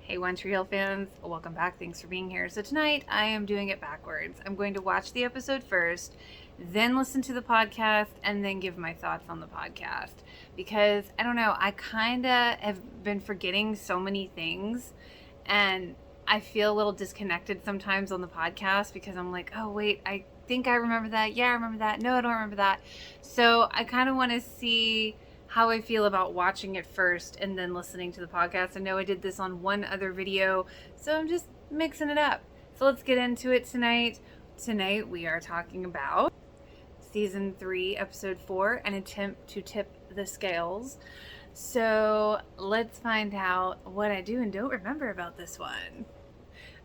Hey One Tree Hill fans, welcome back. Thanks for being here. So tonight I am doing it backwards. I'm going to watch the episode first, then listen to the podcast, and then give my thoughts on the podcast. Because, I don't know, I kind of have been forgetting so many things, and I feel a little disconnected sometimes on the podcast because I'm like, oh wait, I think I remember that. Yeah, I remember that. No, I don't remember that. So I kind of want to see how I feel about watching it first and then listening to the podcast. I know I did this on one other video, so I'm just mixing it up. So let's get into it tonight. Tonight we are talking about Season 3, Episode 4, An Attempt to Tip the Scales. So let's find out what I do and don't remember about this one.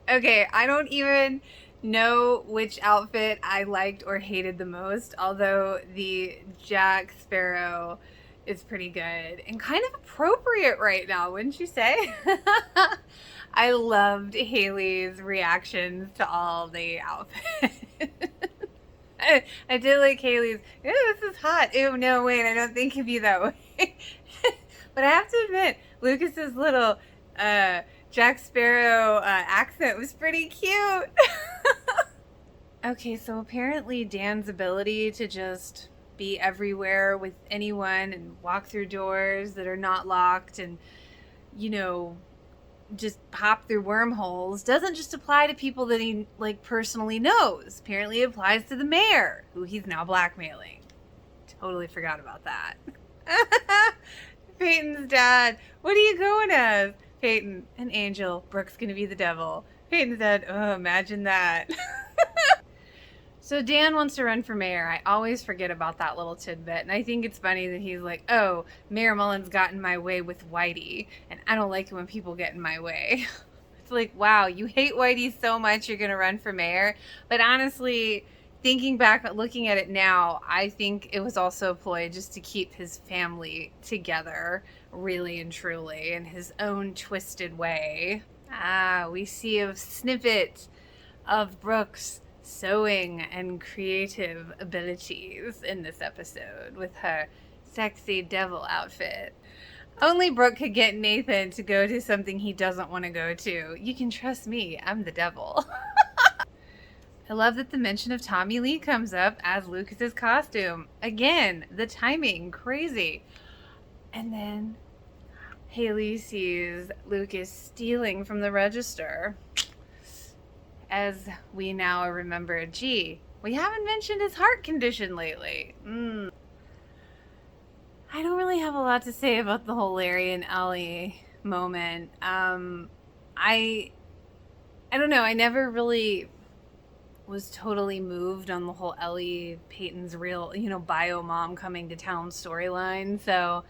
Okay, I don't even know which outfit I liked or hated the most, although the Jack Sparrow is pretty good and kind of appropriate right now, wouldn't you say? I loved Haley's reactions to all the outfits. I did like Haley's, ew, this is hot. Ew, no, wait, I don't think of you that way. But I have to admit, Lucas's little Jack Sparrow accent was pretty cute. Okay, so apparently Dan's ability to just be everywhere with anyone and walk through doors that are not locked and, you know, just pop through wormholes doesn't just apply to people that he, like, personally knows. Apparently it applies to the mayor, who he's now blackmailing. Totally forgot about that. Peyton's dad. What are you going as? Peyton, an angel. Brooke's gonna be the devil. Peyton's dad. Oh, imagine that. So Dan wants to run for mayor. I always forget about that little tidbit. And I think it's funny that he's like, oh, Mayor Mullen's got in my way with Whitey. And I don't like it when people get in my way. It's like, wow, you hate Whitey so much you're going to run for mayor. But honestly, thinking back, looking at it now, I think it was also a ploy just to keep his family together, really and truly, in his own twisted way. We see a snippet of Brooke's sewing and creative abilities in this episode with her sexy devil outfit. Only Brooke could get Nathan to go to something he doesn't want to go to. You can trust me, I'm the devil. I love that the mention of Tommy Lee comes up as Lucas's costume. Again, the timing, crazy. And then Haley sees Lucas stealing from the register. As we now remember, gee, we haven't mentioned his heart condition lately. I don't really have a lot to say about the whole Larry and Ellie moment. I don't know. I never really was totally moved on the whole Ellie Peyton's real, bio mom coming to town storyline. So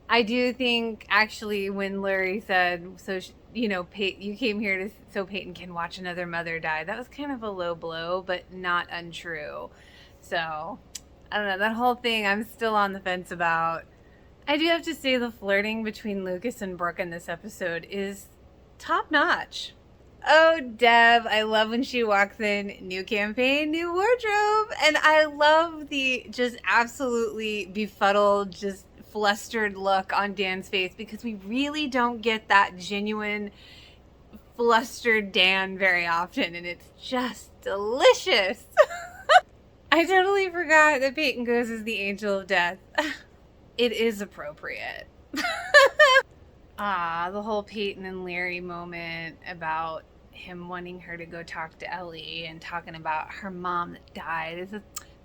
I do think actually when Larry said, so Peyton, you came here so Peyton can watch another mother die. That was kind of a low blow, but not untrue. So, I don't know. That whole thing I'm still on the fence about. I do have to say the flirting between Lucas and Brooke in this episode is top notch. Oh, Deb, I love when she walks in, new campaign, new wardrobe. And I love the just absolutely befuddled, just flustered look on Dan's face because we really don't get that genuine flustered Dan very often, and it's just delicious. I totally forgot that Peyton goes as the angel of death. It is appropriate. The whole Peyton and Larry moment about him wanting her to go talk to Ellie and talking about her mom that died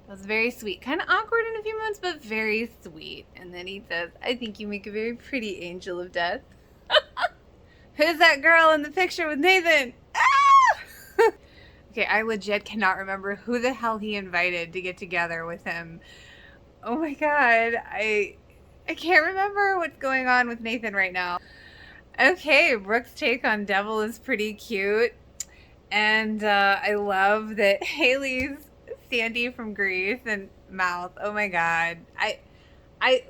was very sweet. Kind of awkward in a few moments, but very sweet. And then he says, I think you make a very pretty angel of death. Who's that girl in the picture with Nathan? Ah! Okay, I legit cannot remember who the hell he invited to get together with him. Oh my god, I can't remember what's going on with Nathan right now. Okay, Brooke's take on Devil is pretty cute. And I love that Haley's Sandy from Grease and mouth. Oh my god.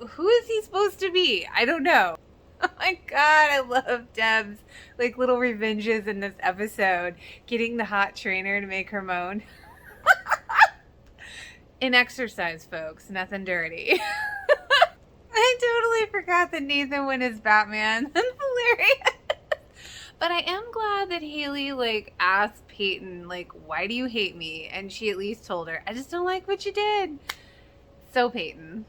Who is he supposed to be? I don't know. Oh my god, I love Deb's like little revenges in this episode. Getting the hot trainer to make her moan. In exercise, folks. Nothing dirty. I totally forgot that Nathan went as Batman. That's hilarious. But I am glad that Haley, like, asked Peyton, like, why do you hate me? And she at least told her, I just don't like what you did. So Peyton.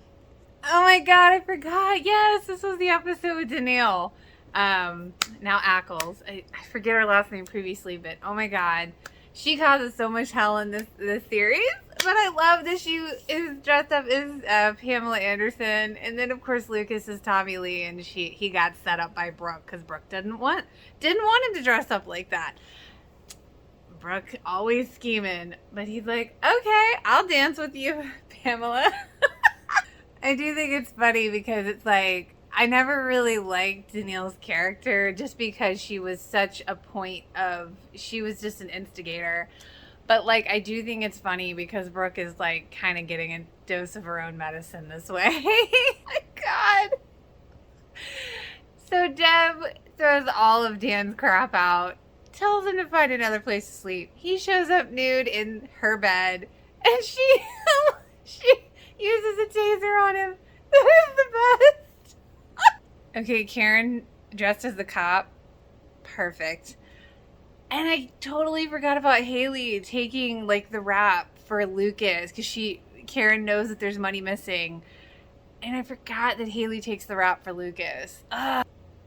Oh my god, I forgot. Yes, this was the episode with Danielle. Now Ackles. I forget her last name previously, but oh my god. She causes so much hell in this series. But I love that she is dressed up as Pamela Anderson. And then, of course, Lucas is Tommy Lee. And he got set up by Brooke because Brooke didn't want him to dress up like that. Brooke always scheming. But he's like, okay, I'll dance with you, Pamela. I do think it's funny because it's like, I never really liked Danielle's character just because she was such a point of, she was just an instigator. But, like, I do think it's funny because Brooke is, like, kind of getting a dose of her own medicine this way. My God. So Deb throws all of Dan's crap out, tells him to find another place to sleep. He shows up nude in her bed, and she uses a taser on him. That is the best. Okay, Karen dressed as the cop. Perfect. And I totally forgot about Haley taking, like, the rap for Lucas because Karen knows that there's money missing. And I forgot that Haley takes the rap for Lucas. Oh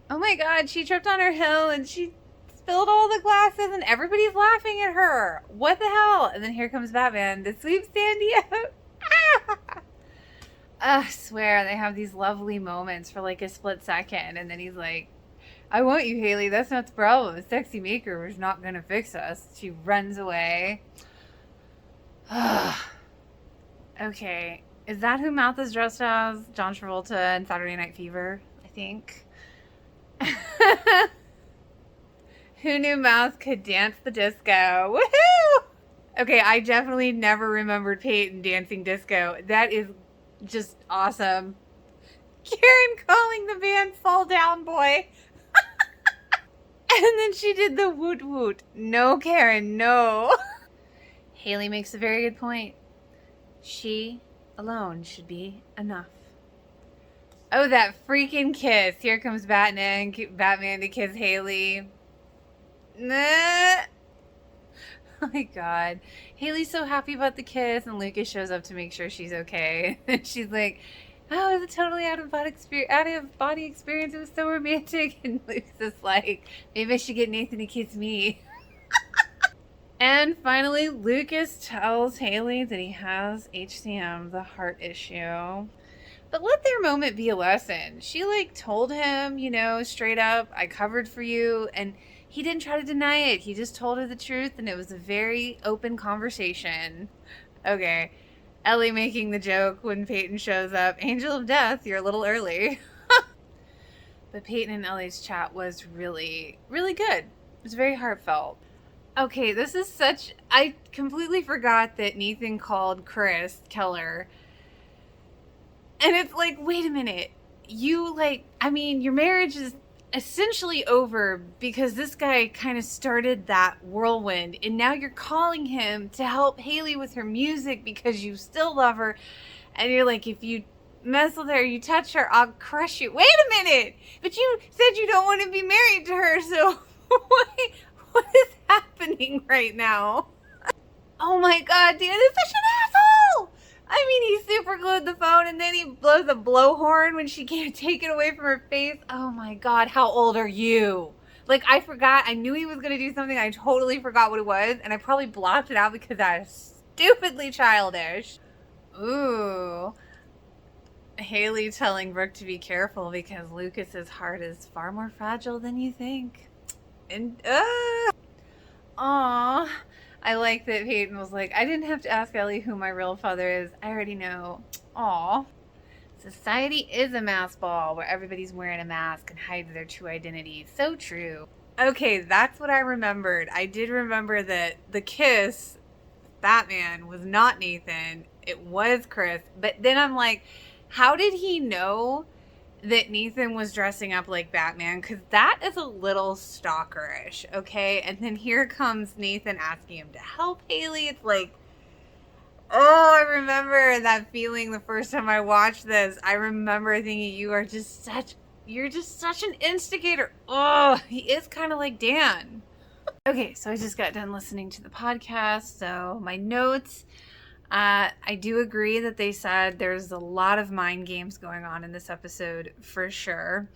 my god, she tripped on her hill and she spilled all the glasses and everybody's laughing at her. What the hell? And then here comes Batman to sweep Sandy out. I swear, they have these lovely moments for, like, a split second. And then he's like, I want you, Haley. That's not the problem. A sexy maker is not going to fix us. She runs away. Okay. Is that who Mouth is dressed as? John Travolta in Saturday Night Fever, I think. Who knew Mouth could dance the disco? Woohoo! Okay, I definitely never remembered Peyton dancing disco. That is just awesome. Karen calling the band Fall Down Boy. And then she did the woot woot. No, Karen, no. Haley makes a very good point. She alone should be enough. Oh, that freaking kiss. Here comes Batman to kiss Haley. Nah. Oh my god. Haley's so happy about the kiss, and Lucas shows up to make sure she's okay. And she's like, oh, it was a totally out of body experience. It was so romantic. And Luke's just like, maybe I should get Nathan to kiss me. And finally, Lucas tells Haley that he has HCM, the heart issue. But let their moment be a lesson. She, like, told him, you know, straight up, I covered for you. And he didn't try to deny it. He just told her the truth. And it was a very open conversation. Okay. Ellie making the joke when Peyton shows up. Angel of Death, you're a little early. But Peyton and Ellie's chat was really, really good. It was very heartfelt. Okay, this is such... I completely forgot that Nathan called Chris Keller. And it's like, wait a minute. You, like... I mean, your marriage is essentially over because this guy kind of started that whirlwind, and now you're calling him to help Haley with her music because you still love her, and you're like, if you mess with her, you touch her, I'll crush you. Wait a minute, but you said you don't want to be married to her, so what is happening right now? Oh my god, Dan is such an asshole. I mean, he super glued the phone and then he blows a blowhorn when she can't take it away from her face. Oh my god, how old are you? Like, I forgot. I knew he was going to do something. I totally forgot what it was. And I probably blocked it out because I was stupidly childish. Ooh. Haley telling Brooke to be careful because Lucas's heart is far more fragile than you think. And, Aww. I like that Peyton was like, I didn't have to ask Ellie who my real father is. I already know. Aw. Society is a mask ball where everybody's wearing a mask and hides their true identity. So true. Okay, that's what I remembered. I did remember that the kiss, Batman, was not Nathan. It was Chris. But then I'm like, how did he know that Nathan was dressing up like Batman? Because that is a little stalkerish, okay? And then here comes Nathan asking him to help Haley. It's like, oh, I remember that feeling the first time I watched this. I remember thinking, you are just such, you're just such an instigator. Oh, he is kind of like Dan. Okay, so I just got done listening to the podcast. So my notes, I do agree that they said there's a lot of mind games going on in this episode for sure.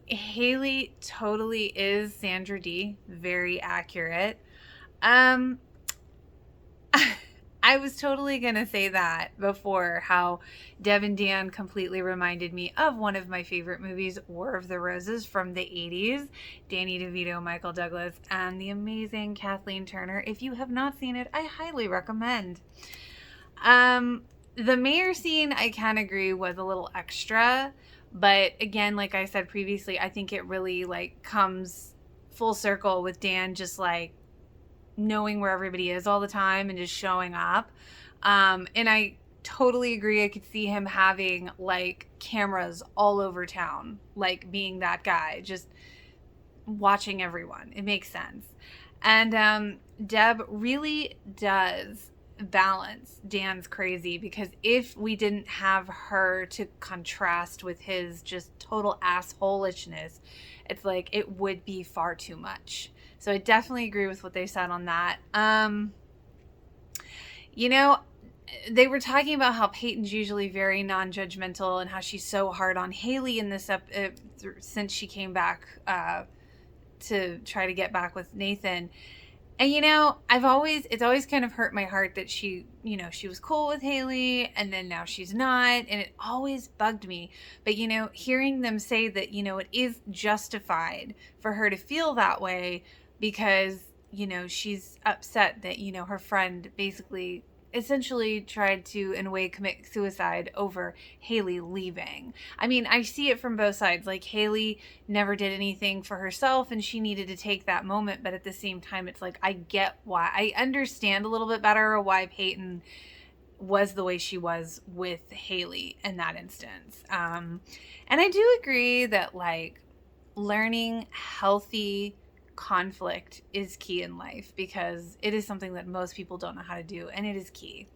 Haley totally is Sandra Dee. Very accurate. I was totally going to say that before, how Deb and Dan completely reminded me of one of my favorite movies, War of the Roses from the 80s. Danny DeVito, Michael Douglas, and the amazing Kathleen Turner. If you have not seen it, I highly recommend. The mayor scene, I can agree, was a little extra. But again, like I said previously, I think it really like comes full circle with Dan just like knowing where everybody is all the time and just showing up. And I totally agree. I could see him having like cameras all over town, like being that guy, just watching everyone. It makes sense. And Deb really does balance Dan's crazy, because if we didn't have her to contrast with his just total assholishness, it's like it would be far too much. So I definitely agree with what they said on that. You know, they were talking about how Peyton's usually very non-judgmental and how she's so hard on Haley in this since she came back to try to get back with Nathan. And, you know, it's always kind of hurt my heart that she was cool with Haley and then now she's not. And it always bugged me. But, you know, hearing them say that, you know, it is justified for her to feel that way because, you know, she's upset that, you know, her friend basically essentially tried to, in a way, commit suicide over Haley leaving. I mean, I see it from both sides. Like, Haley never did anything for herself and she needed to take that moment. But at the same time, it's like, I get why. I understand a little bit better why Peyton was the way she was with Haley in that instance. And I do agree that, like, learning healthy conflict is key in life, because it is something that most people don't know how to do, and it is key.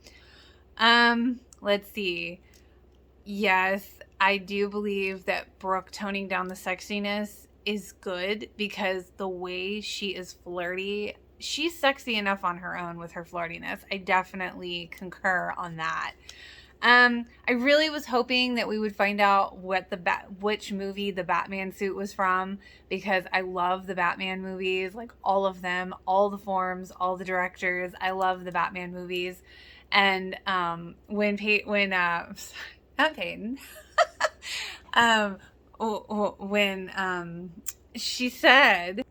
Let's see. Yes, I do believe that Brooke toning down the sexiness is good, because the way she is flirty, she's sexy enough on her own with her flirtiness. I definitely concur on that. I really was hoping that we would find out which movie the Batman suit was from, because I love the Batman movies, like all of them, all the forms, all the directors. I love the Batman movies. And when not Peyton, when she said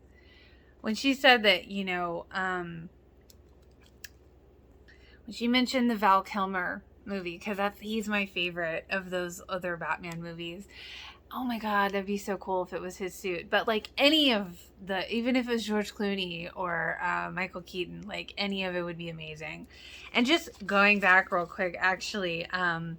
that, you know, when she mentioned the Val Kilmer movie, because he's my favorite of those other Batman movies. Oh my god, that'd be so cool if it was his suit. But like any of even if it was George Clooney or Michael Keaton, like any of it would be amazing. And just going back real quick, actually, I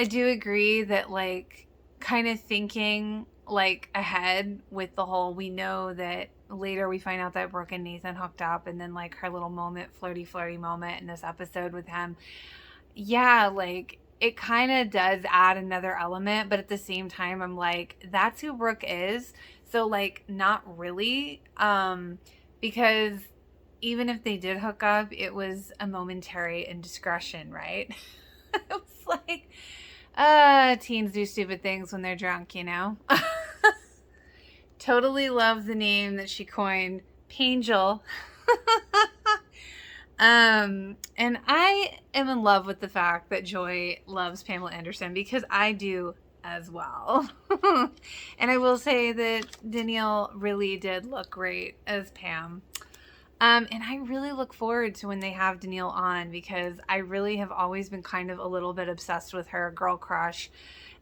do agree that, like, kind of thinking like ahead with the whole, we know that later we find out that Brooke and Nathan hooked up, and then like her little flirty moment in this episode with him. Yeah, like, it kind of does add another element, but at the same time, I'm like, that's who Brooke is. So, like, not really, because even if they did hook up, it was a momentary indiscretion, right? It was like, teens do stupid things when they're drunk, you know? Totally love the name that she coined, Pangel. And I am in love with the fact that Joy loves Pamela Anderson, because I do as well. And I will say that Danielle really did look great as Pam. And I really look forward to when they have Danielle on, because I really have always been kind of a little bit obsessed with her, girl crush.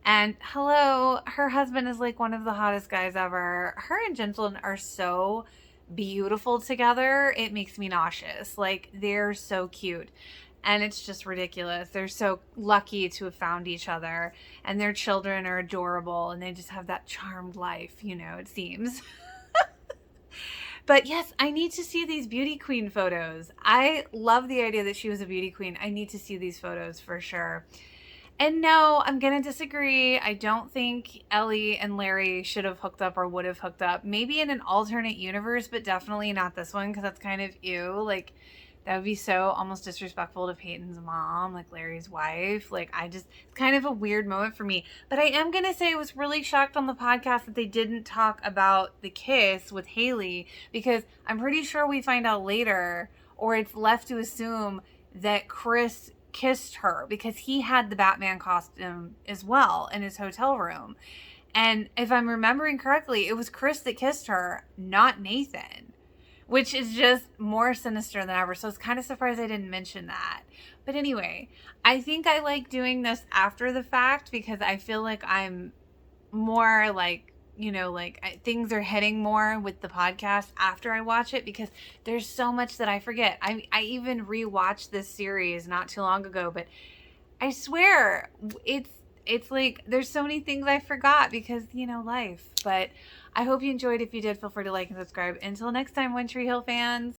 And hello, her husband is like one of the hottest guys ever. Her and Gentleman are so beautiful together, it makes me nauseous. Like, they're so cute, and it's just ridiculous. They're so lucky to have found each other, and their children are adorable, and they just have that charmed life, you know, it seems. But yes, I need to see these beauty queen photos. I love the idea that she was a beauty queen. I need to see these photos for sure. And no, I'm going to disagree. I don't think Ellie and Larry should have hooked up or would have hooked up. Maybe in an alternate universe, but definitely not this one because that's kind of ew. Like, that would be so almost disrespectful to Peyton's mom, like Larry's wife. Like, it's kind of a weird moment for me. But I am going to say I was really shocked on the podcast that they didn't talk about the kiss with Haley because I'm pretty sure we find out later, or it's left to assume that Chris kissed her because he had the Batman costume as well in his hotel room. And if I'm remembering correctly, it was Chris that kissed her, not Nathan, which is just more sinister than ever. So I was kind of surprised I didn't mention that. But anyway, I think I like doing this after the fact because I feel like I'm more like, things are hitting more with the podcast after I watch it because there's so much that I forget. I even rewatched this series not too long ago, but I swear it's like there's so many things I forgot because, life. But I hope you enjoyed. If you did, feel free to like and subscribe. Until next time, One Tree Hill fans.